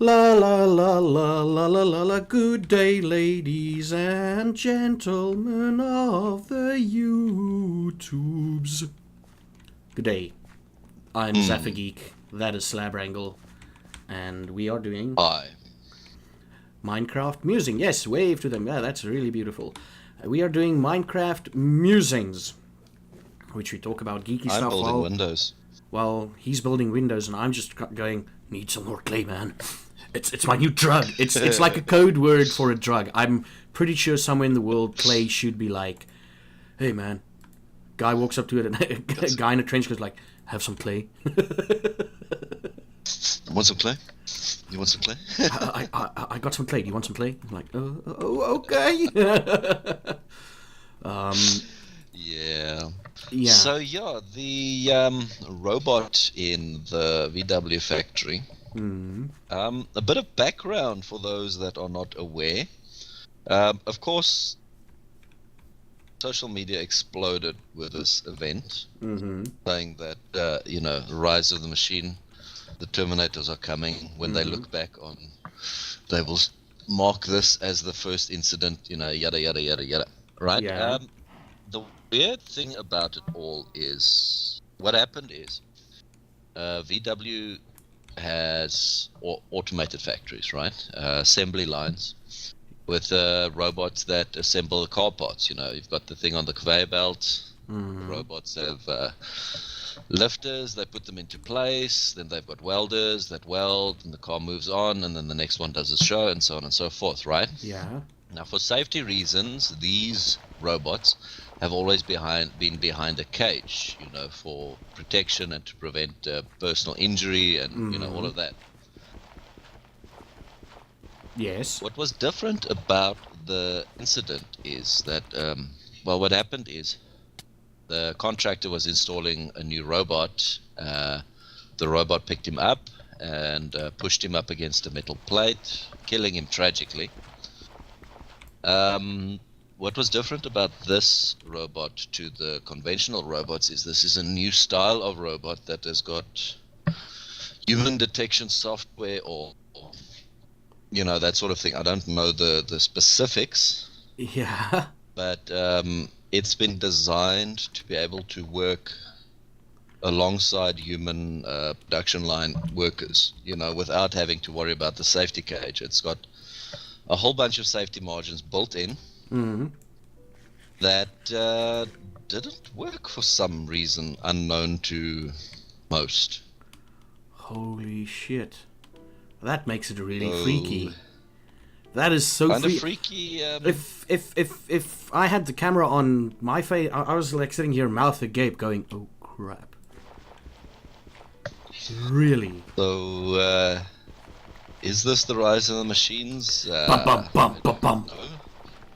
La la la la la la la la. Good day, ladies and gentlemen of the YouTubes. Good day. I'm Zaffageek. That is Slabrangle, and we are doing Hi. Minecraft Musing. Yes, wave to them. Yeah, that's really beautiful. We are doing Minecraft Musings, which we talk about geeky I'm stuff building while Windows. he's building windows, and I'm just going, need some more clay, man. It's my new drug. It's like a code word for a drug. I'm pretty sure somewhere in the world clay should be like, hey man, guy walks up to it and a guy in a trench coat like, have some clay. Want some clay? You want some clay? I got some clay. Do you want some clay? I'm like, okay. Yeah. Yeah. So the robot in the VW factory. A bit of background for those that are not aware. Of course, social media exploded with this event, saying that rise of the machine, the Terminators are coming. When they look back on, they will mark this as the first incident. Yada yada yada yada. Right? Yeah. The weird thing about it all is what happened is VW has automated factories, right? Assembly lines with robots that assemble car parts. You've got the thing on the conveyor belt. The robots have lifters, they put them into place. Then they've got welders that weld, and the car moves on, and then the next one does a show, and so on and so forth, right? Yeah. Now, for safety reasons, these robots have always been behind a cage, for protection and to prevent personal injury and, all of that. Yes. What was different about the incident is that, what happened is the contractor was installing a new robot. The robot picked him up and pushed him up against a metal plate, killing him tragically. What was different about this robot to the conventional robots is this is a new style of robot that has got human detection software or that sort of thing. I don't know the specifics. Yeah. But it's been designed to be able to work alongside human production line workers, without having to worry about the safety cage. It's got a whole bunch of safety margins built in that didn't work for some reason unknown to most. Holy shit. That makes it really freaky. That is so kind of freaky. If I had the camera on my face, I was like sitting here mouth agape going, oh crap. Really? So, is this the rise of the machines? Bum bum bum bum bum. No.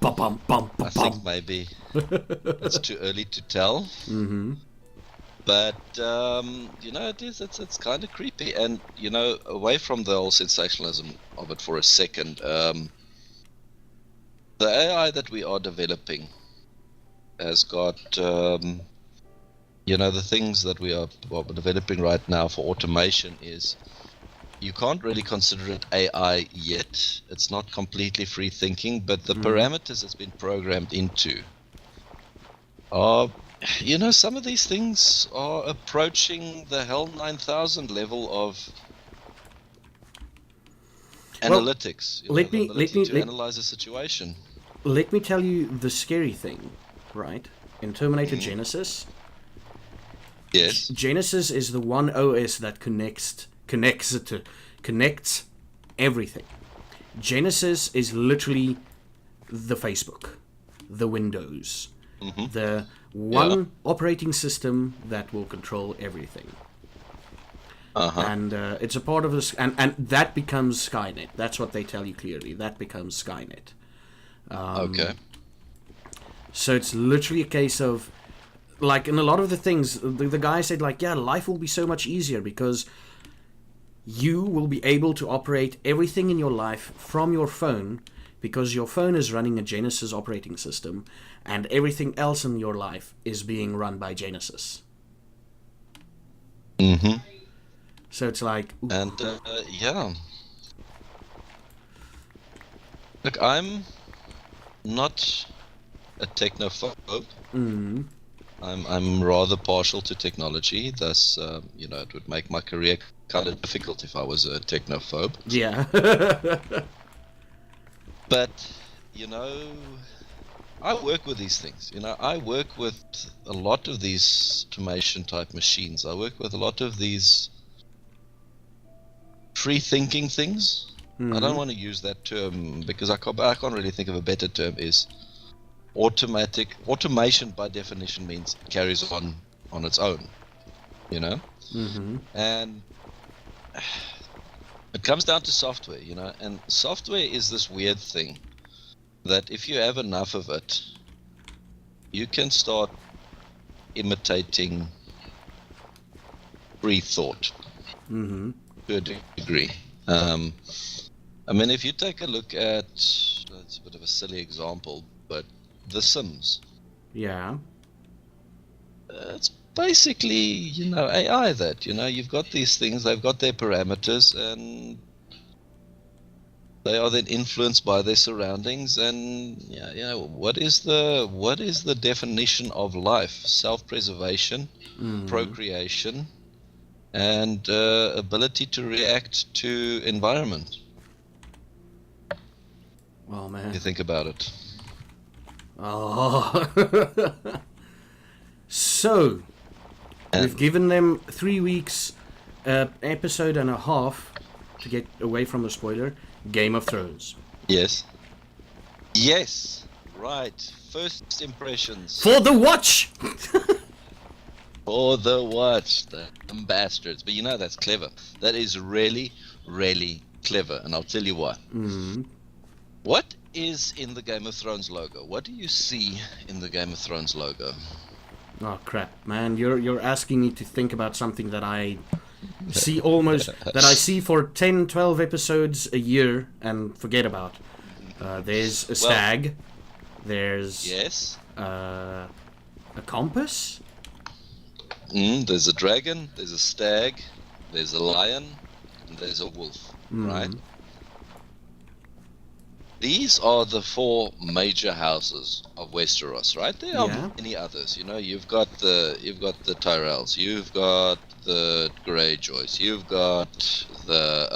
Bum bum bum bum. I think maybe it's too early to tell. But it's kind of creepy, and away from the whole sensationalism of it for a second, the AI that we are developing has got the things that we are developing right now for automation is you can't really consider it AI yet. It's not completely free thinking, but the parameters it's been programmed into are, some of these things are approaching the HAL 9000 level of analytics. Let me analyze a situation. Let me tell you the scary thing, right? In Terminator Genisys, Yes. Genisys is the one OS that connects everything. Genisys is literally the Facebook, the Windows, the one operating system that will control everything. And it's a part of this, and that becomes Skynet. That's what they tell you clearly. That becomes Skynet. Okay. So it's literally a case of, like, in a lot of the things, the guy said, like, yeah, life will be so much easier because you will be able to operate everything in your life from your phone because your phone is running a Genisys operating system and everything else in your life is being run by Genisys. So it's like... And, Look, I'm not a technophobe. Mm. I'm rather partial to technology. Thus, it would make my career kind of difficult if I was a technophobe. Yeah. But I work with these things. I work with a lot of these automation type machines. I work with a lot of these free thinking things. I don't want to use that term because I can't really think of a better term. Is automation by definition means carries on its own, and it comes down to software, and software is this weird thing that if you have enough of it, you can start imitating free thought to a degree. I mean, if you take a look at, it's a bit of a silly example, but The Sims. Yeah. It's basically, AI that, you've got these things, they've got their parameters, and they are then influenced by their surroundings, and what is the definition of life? Self-preservation, procreation, and ability to react to environment. Oh man. You think about it. Oh. So, we've given them 3 weeks, episode and a half to get away from the spoiler. Game of Thrones. Yes. Yes. Right. First impressions. For the watch! For the watch. The bastards. But that's clever. That is really, really clever. And I'll tell you why. What is in the Game of Thrones logo? What do you see in the Game of Thrones logo? Oh crap, man! You're asking me to think about something that I see for 10, 12 episodes a year and forget about. There's a stag. There's a compass. There's a dragon. There's a stag. There's a lion. And there's a wolf. Right. These are the 4 major houses of Westeros, right? There are many others. You've got the Tyrells, you've got the Greyjoys, you've got the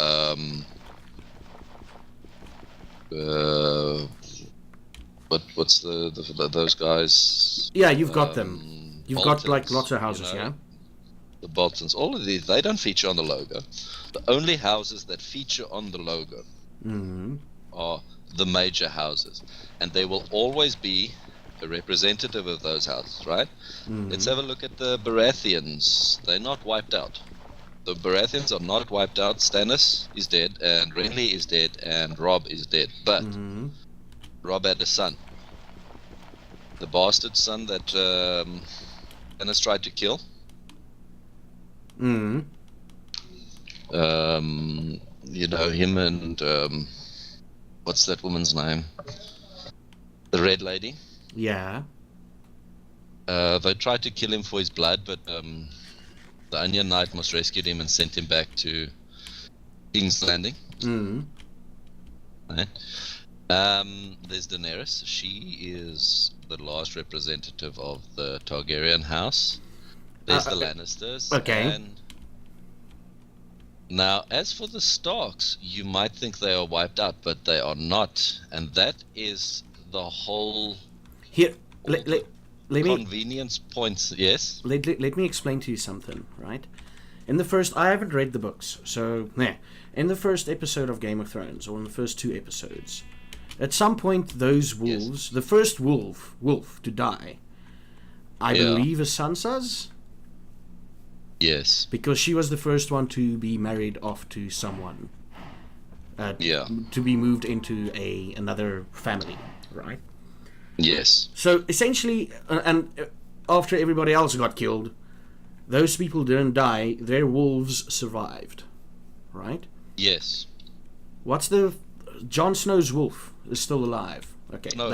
what's those guys? Yeah, you've got them. You've Boltons, got like lots of houses, yeah. The Boltons, all of these, they don't feature on the logo. The only houses that feature on the logo are the major houses, and there will always be a representative of those houses, right? Let's have a look at the Baratheons. They're not wiped out. The Baratheons are not wiped out. Stannis is dead, and Renly is dead, and Robb is dead. But Robb had a son, the bastard son that Stannis tried to kill. Him and what's that woman's name? The Red Lady. Yeah. They tried to kill him for his blood, but the Onion Knight must rescued him and sent him back to King's Landing. Right. There's Daenerys. She is the last representative of the Targaryen house. There's the Lannisters. Okay. And now, as for the Starks, you might think they are wiped out, but they are not. And that is the whole... Here, let me... Convenience points, yes? Let me explain to you something, right? In the first... I haven't read the books, so... In the first episode of Game of Thrones, or in the first 2 episodes, at some point, those wolves... The first wolf to die, I believe is Sansa's... Yes. Because she was the first one to be married off to someone. To be moved into another family, right? Yes. So essentially, and after everybody else got killed, those people didn't die, their wolves survived, right? Yes. What's the... Jon Snow's wolf is still alive. Okay. No,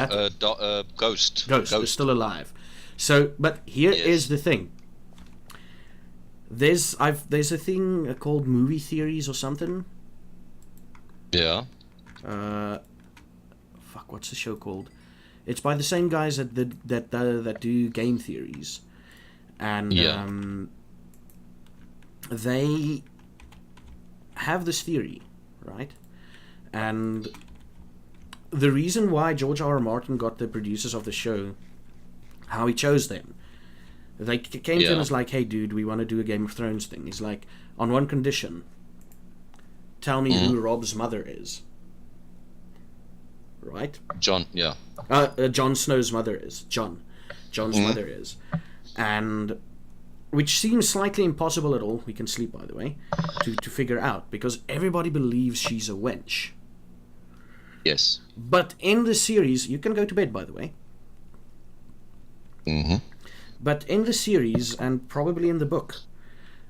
Ghost. Ghost is still alive. So, but here is the thing. There's a thing called movie theories or something. Yeah. fuck, what's the show called? It's by the same guys that do game theories, and they have this theory, right? And the reason why George R. R. Martin got the producers of the show, how he chose them, they came to him as like, hey dude, we want to do a Game of Thrones thing. He's like, on one condition, tell me who Rob's mother is. Right? Jon Snow's mother is. Jon's mother is. And which seems slightly impossible at all, we can sleep by the way, to figure out, because everybody believes she's a wench. Yes. But in the series, you can go to bed by the way. But in the series, and probably in the book,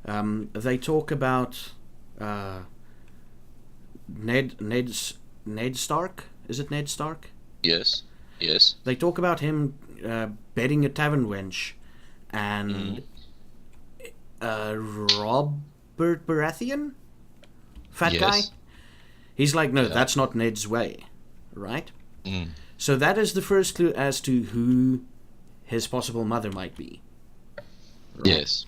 they talk about Ned Stark. Is it Ned Stark? Yes. They talk about him bedding a tavern wench, and Robert Baratheon, fat guy. He's like, no, that's not Ned's way, right? So that is the first clue as to who his possible mother might be. Right? Yes.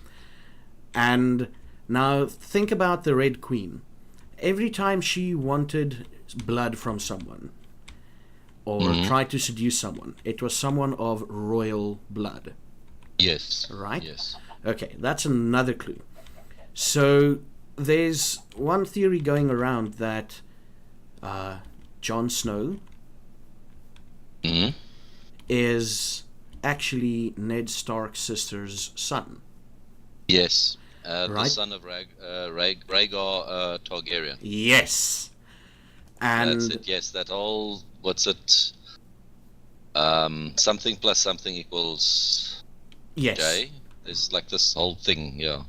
And now think about the Red Queen. Every time she wanted blood from someone, or tried to seduce someone, it was someone of royal blood. Yes. Right? Yes. Okay, that's another clue. So there's one theory going around that Jon Snow is actually Ned Stark's sister's son. Yes. Right? The son of Rhaegar Targaryen. Yes. And that's it. Yes, that whole, what's it? Something plus something equals J. There's like this whole thing, yeah.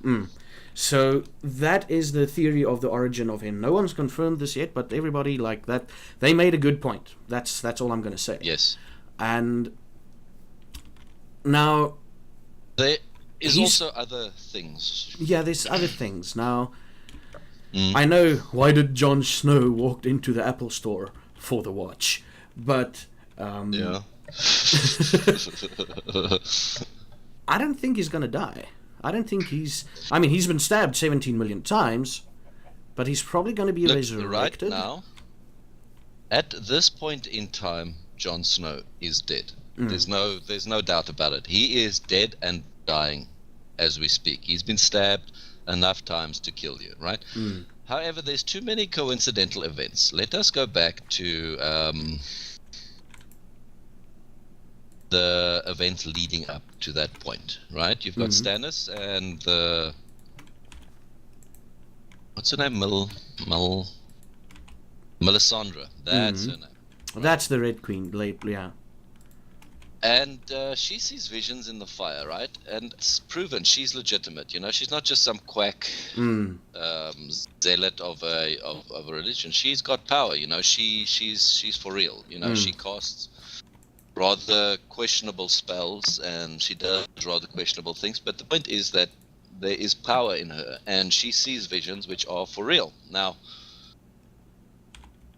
So that is the theory of the origin of him. No one's confirmed this yet, but everybody like that, they made a good point. That's all I'm going to say. Yes. And now there is also other things. Yeah, there's other things. Now, I know, why did Jon Snow walk into the Apple store for the watch? But yeah. I don't think he's going to die. I don't think he's been stabbed 17 million times, but he's probably going to be resurrected. Right now, at this point in time, Jon Snow is dead. There's no doubt about it. He is dead and dying as we speak. He's been stabbed enough times to kill you, right? However, there's too many coincidental events. Let us go back to the events leading up to that point, right? You've got Stannis and the, what's her name? Melisandre. That's her name. Right? That's the Red Queen, yeah. And she sees visions in the fire, right? And it's proven she's legitimate. You know, she's not just some quack zealot of a religion. She's got power. You know, she's for real. You know, she casts rather questionable spells, and she does rather questionable things. But the point is that there is power in her, and she sees visions which are for real. Now,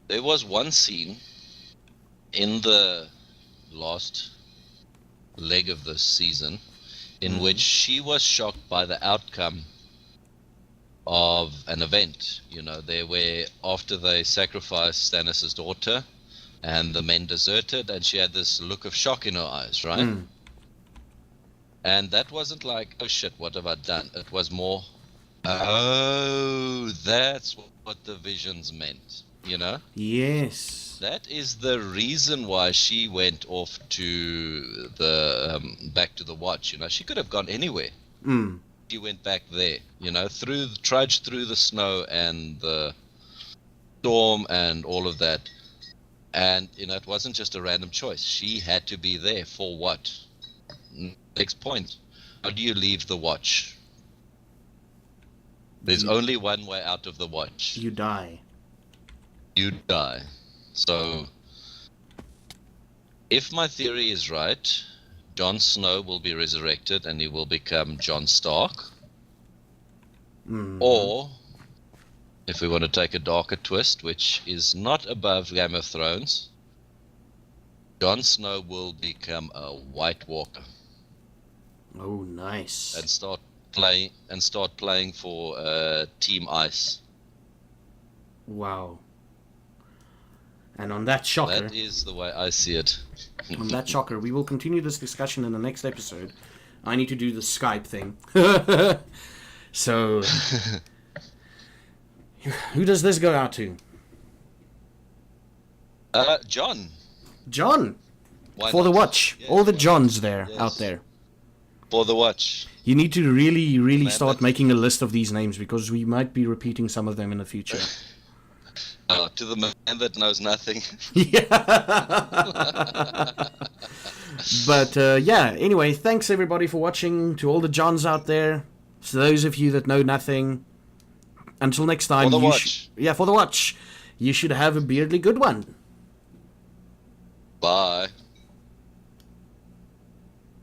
there was one scene in the last leg of this season in which she was shocked by the outcome of an event. You know, there where after they sacrificed Stannis' daughter and the men deserted, and she had this look of shock in her eyes, right? And that wasn't like, oh shit, what have I done? It was more, oh, that's what the visions meant, you know? Yes. That is the reason why she went off to the back to the watch. You know, she could have gone anywhere. She went back there. You know, trudged through the snow and the storm and all of that. And you know, it wasn't just a random choice. She had to be there for what? Next point. How do you leave the watch? There's only one way out of the watch. You die. You die. So, if my theory is right, Jon Snow will be resurrected and he will become Jon Stark. Or, if we want to take a darker twist, which is not above Game of Thrones, Jon Snow will become a White Walker Oh, nice. and start playing for Team Ice. Wow. And on that shocker, That is the way I see it. on that shocker, we will continue this discussion in the next episode. I need to do the Skype thing. So, who does this go out to? John. John. Why For the not? watch. Yes, All the why not? Johns there, Yes. out there. For the watch. You need to really, really Man, start that- making a list of these names because we might be repeating some of them in the future. To the man that knows nothing. Yeah. But yeah, anyway, thanks everybody for watching. To all the Johns out there, to those of you that know nothing, until next time. For the you watch. For the watch. You should have a beardly good one. Bye.